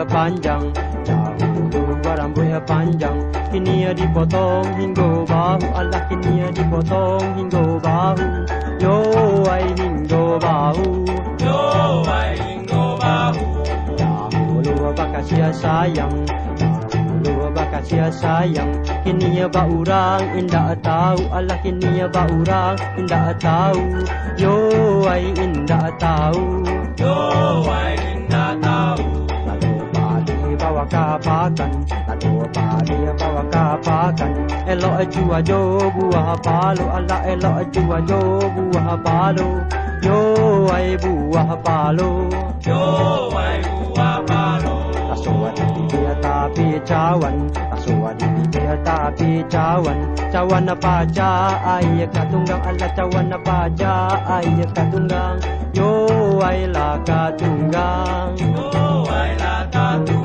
Panjang, dahulu rambutnya panjang, kini dipotong hingga bahu. Allah, kini dipotong hingga bahu. Yo ai hingga bahu, yo ai hingga bahu. Dahulu bakasih sayang, dahulu bakasih sayang, kini baurang indah tahu. Allah, kini baurang indah tahu. Yo ai indah tahu, yo ai indah tahu. Bawa kapakan, aduh padi bawa kapakan. Elok jua jo buah palo, Allah elok jua jo buah palo. Yo ai buah palo, yo ai buah palo. Aswa di dia tapi cawan, aswa di dia tapi cawan. Cawan apa aja ai katunggang, Allah cawan apa aja ai katunggang. Yo ai lah katunggang, yo ai lah katunggang.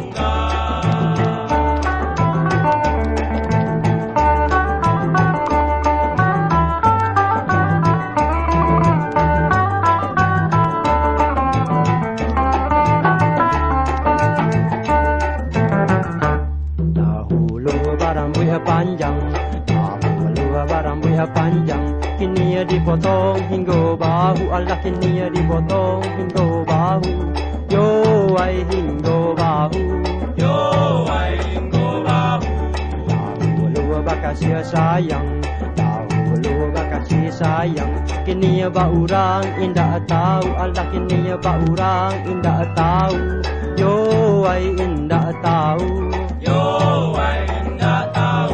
Panjang, dahulu rambutnya panjang, kini dipotong hingga bahu. Allah, kini dipotong hingga bahu. Yo ai hingga bahu, yo ai hingga bahu. Dahulu bakasih sayang, dahulu bakasih sayang, kini baurang indah tahu. Allah, kini baurang indah tahu. Yo ai indah tahu, yo ai indah tahu.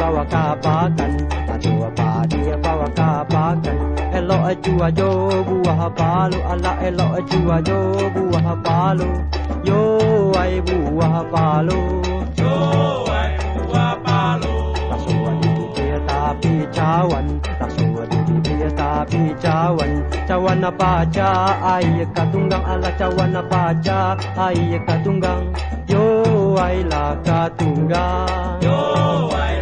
Bawa kapakan, aduh padi bawa kapakan. Elok jua jo buah palo, Allah elok jua jo buah palo. Yo ai buah palo, yo ai buah palo. Taswa di dia tapi cawan, taswa di dia tapi cawan. Cawan apa aja ai katunggang, Allah cawan apa aja ai katunggang. Yo ai lah katunggang, yo ai